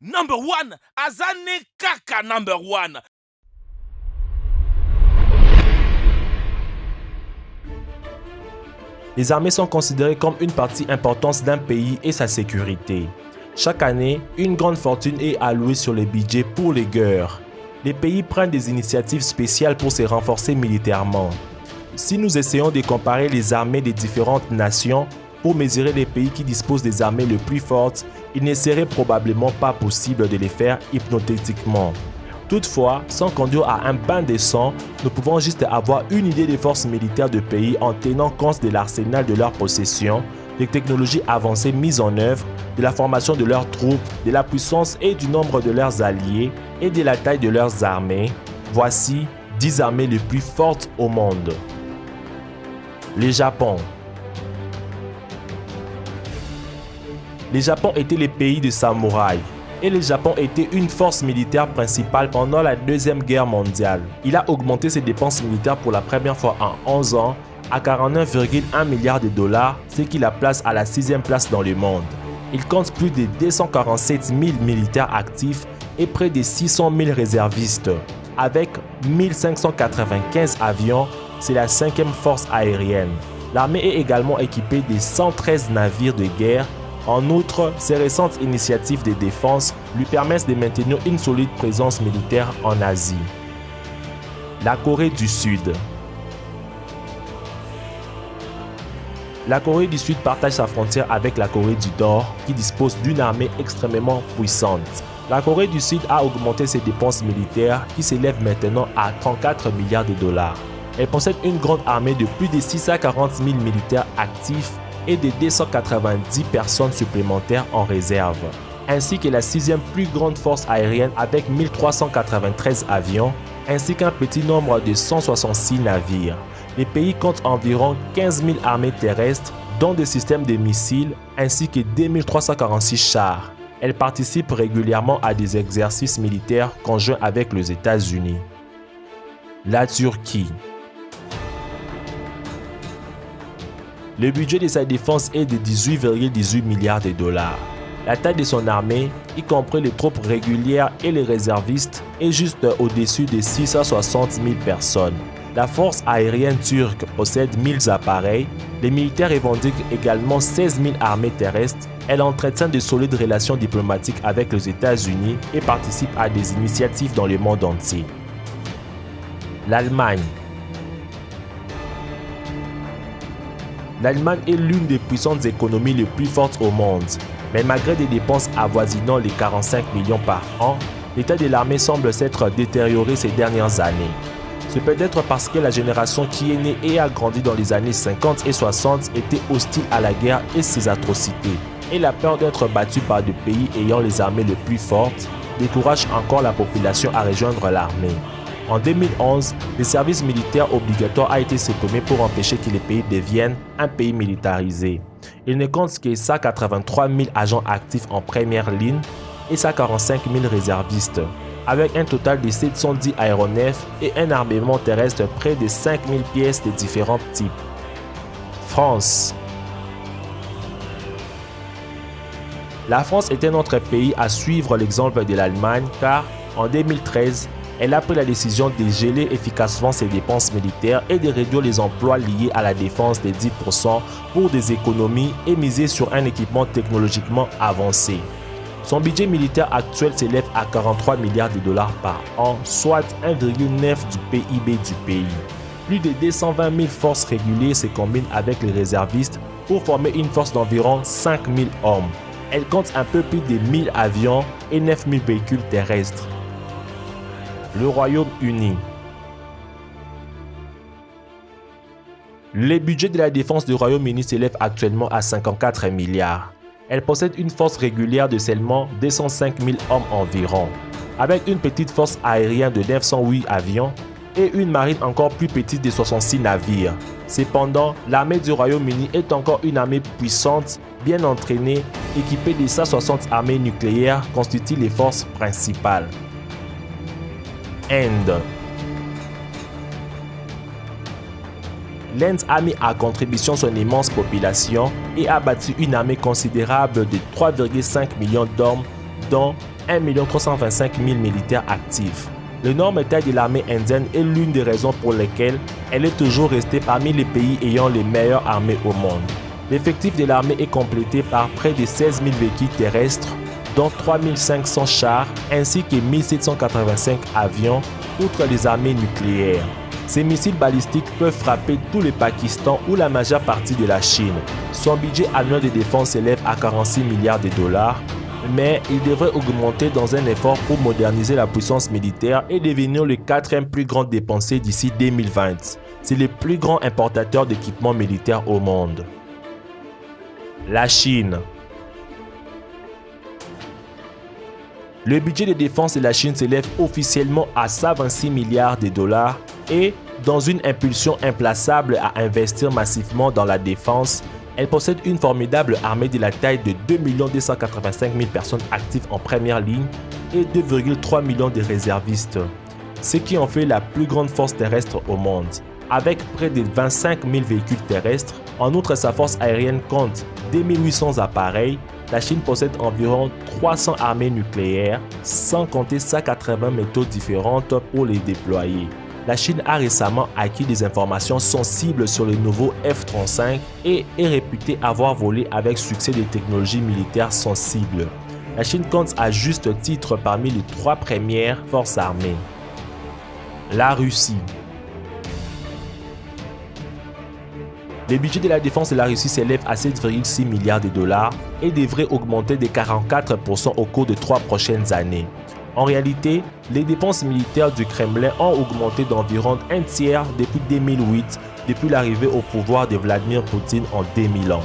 Number one, Azane Kaka number one. Les armées sont considérées comme une partie importante d'un pays et sa sécurité. Chaque année, une grande fortune est allouée sur les budgets pour les guerres. Les pays prennent des initiatives spéciales pour se renforcer militairement. Si nous essayons de comparer les armées des différentes nations pour mesurer les pays qui disposent des armées les plus fortes, il ne serait probablement pas possible de les faire hypothétiquement. Toutefois, sans conduire à un bain de sang, nous pouvons juste avoir une idée des forces militaires de pays en tenant compte de l'arsenal de leurs possessions, des technologies avancées mises en œuvre, de la formation de leurs troupes, de la puissance et du nombre de leurs alliés et de la taille de leurs armées. Voici 10 armées les plus fortes au monde. Le Japon. Le Japon était le pays des samouraïs. Et le Japon était une force militaire principale pendant la Deuxième Guerre mondiale. Il a augmenté ses dépenses militaires pour la première fois en 11 ans à 49,1 milliards de dollars, ce qui la place à la 6e place dans le monde. Il compte plus de 247 000 militaires actifs et près de 600 000 réservistes. Avec 1595 avions, c'est la 5e force aérienne. L'armée est également équipée de 113 navires de guerre. En outre, ces récentes initiatives de défense lui permettent de maintenir une solide présence militaire en Asie. La Corée du Sud. La Corée du Sud partage sa frontière avec la Corée du Nord, qui dispose d'une armée extrêmement puissante. La Corée du Sud a augmenté ses dépenses militaires qui s'élèvent maintenant à 34 milliards de dollars. Elle possède une grande armée de plus de 640 000 militaires actifs et de 290 personnes supplémentaires en réserve, ainsi que la 6e plus grande force aérienne avec 1393 avions, ainsi qu'un petit nombre de 166 navires. Les pays comptent environ 15 000 armées terrestres, dont des systèmes de missiles, ainsi que 2346 chars. Elle participe régulièrement à des exercices militaires conjoints avec les États-Unis. La Turquie. Le budget de sa défense est de 18,18 milliards de dollars. La taille de son armée, y compris les troupes régulières et les réservistes, est juste au-dessus de 660 000 personnes. La force aérienne turque possède 1000 appareils. Les militaires revendiquent également 16 000 armées terrestres. Elle entretient de solides relations diplomatiques avec les États-Unis et participe à des initiatives dans le monde entier. L'Allemagne. L'Allemagne est l'une des puissantes économies les plus fortes au monde. Mais malgré des dépenses avoisinant les 45 millions par an, l'état de l'armée semble s'être détérioré ces dernières années. C'est peut-être parce que la génération qui est née et a grandi dans les années 50 et 60 était hostile à la guerre et ses atrocités. Et la peur d'être battu par des pays ayant les armées les plus fortes décourage encore la population à rejoindre l'armée. En 2011, le service militaire obligatoire a été supprimé pour empêcher que les pays deviennent un pays militarisé. Il ne compte que 183 000 agents actifs en première ligne et 145 000 réservistes, avec un total de 710 aéronefs et un armement terrestre près de 5 000 pièces de différents types. France. La France est un autre pays à suivre l'exemple de l'Allemagne car, en 2013, elle a pris la décision de geler efficacement ses dépenses militaires et de réduire les emplois liés à la défense de 10% pour des économies et miser sur un équipement technologiquement avancé. Son budget militaire actuel s'élève à 43 milliards de dollars par an, soit 1,9 du PIB du pays. Plus de 220 000 forces régulières se combinent avec les réservistes pour former une force d'environ 5 000 hommes. Elle compte un peu plus de 1000 avions et 9 000 véhicules terrestres. Le Royaume-Uni. Le budget de la défense du Royaume-Uni s'élève actuellement à 54 milliards. Elle possède une force régulière de seulement 205 000 hommes environ, avec une petite force aérienne de 908 avions et une marine encore plus petite de 66 navires. Cependant, l'armée du Royaume-Uni est encore une armée puissante, bien entraînée, équipée de 160 armées nucléaires constituent les forces principales. Inde. L'Inde a mis à contribution son immense population et a bâti une armée considérable de 3,5 millions d'hommes, dont 1 325 000 militaires actifs. L'énorme taille de l'armée indienne est l'une des raisons pour lesquelles elle est toujours restée parmi les pays ayant les meilleures armées au monde. L'effectif de l'armée est complété par près de 16 000 véhicules terrestres, dont 3 500 chars ainsi que 1 785 avions, outre les armées nucléaires. Ces missiles balistiques peuvent frapper tout le Pakistan ou la majeure partie de la Chine. Son budget annuel de défense s'élève à 46 milliards de dollars, mais il devrait augmenter dans un effort pour moderniser la puissance militaire et devenir le 4e plus grand dépensier d'ici 2020. C'est le plus grand importateur d'équipements militaires au monde. La Chine. Le budget de défense de la Chine s'élève officiellement à 126 milliards de dollars et, dans une impulsion implaçable à investir massivement dans la défense, elle possède une formidable armée de la taille de 2 285 000 personnes actives en première ligne et 2,3 millions de réservistes, ce qui en fait la plus grande force terrestre au monde. Avec près de 25 000 véhicules terrestres, en outre sa force aérienne compte 2800 appareils, la Chine possède environ 300 armées nucléaires, sans compter 180 méthodes différentes pour les déployer. La Chine a récemment acquis des informations sensibles sur le nouveau F-35 et est réputée avoir volé avec succès des technologies militaires sensibles. La Chine compte à juste titre parmi les 3 premières forces armées. La Russie. Le budget de la défense de la Russie s'élève à 7,6 milliards de dollars et devrait augmenter de 44% au cours de 3 prochaines années. En réalité, les dépenses militaires du Kremlin ont augmenté d'environ un tiers depuis 2008, depuis l'arrivée au pouvoir de Vladimir Poutine en 2001.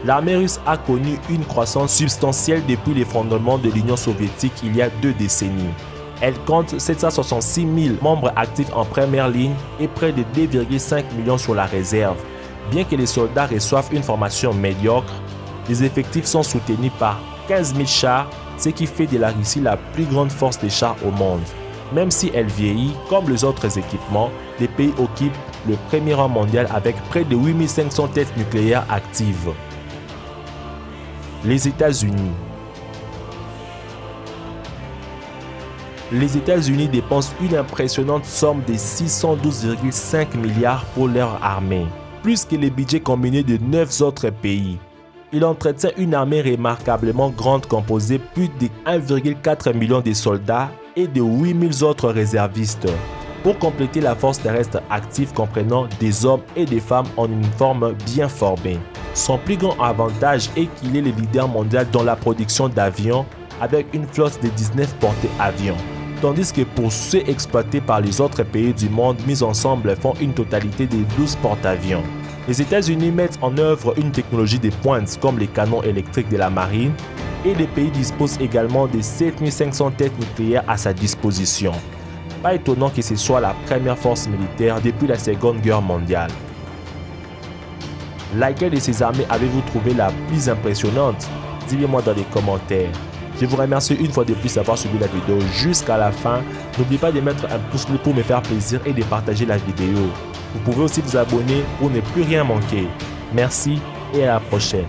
L'armée russe a connu une croissance substantielle depuis l'effondrement de l'Union soviétique il y a 2 décennies. Elle compte 766 000 membres actifs en première ligne et près de 2,5 millions sur la réserve. Bien que les soldats reçoivent une formation médiocre, les effectifs sont soutenus par 15 000 chars, ce qui fait de la Russie la plus grande force des chars au monde. Même si elle vieillit, comme les autres équipements, les pays occupent le premier rang mondial avec près de 8 500 têtes nucléaires actives. Les États-Unis. Les États-Unis dépensent une impressionnante somme de 612,5 milliards pour leur armée, plus que les budgets combinés de 9 autres pays. Il entretient une armée remarquablement grande composée plus de 1,4 million de soldats et de 8000 autres réservistes. Pour compléter la force terrestre active comprenant des hommes et des femmes en uniforme bien formés. Son plus grand avantage est qu'il est le leader mondial dans la production d'avions avec une flotte de 19 porte-avions. Tandis que pour ceux exploités par les autres pays du monde mis ensemble font une totalité de 12 porte-avions. Les États-Unis mettent en œuvre une technologie de pointe comme les canons électriques de la marine et le pays dispose également de 7500 têtes nucléaires à sa disposition. Pas étonnant que ce soit la première force militaire depuis la Seconde Guerre mondiale. Laquelle de ces armées avez-vous trouvé la plus impressionnante? Dites-le-moi dans les commentaires. Je vous remercie une fois de plus d'avoir suivi la vidéo jusqu'à la fin. N'oubliez pas de mettre un pouce bleu pour me faire plaisir et de partager la vidéo. Vous pouvez aussi vous abonner pour ne plus rien manquer. Merci et à la prochaine.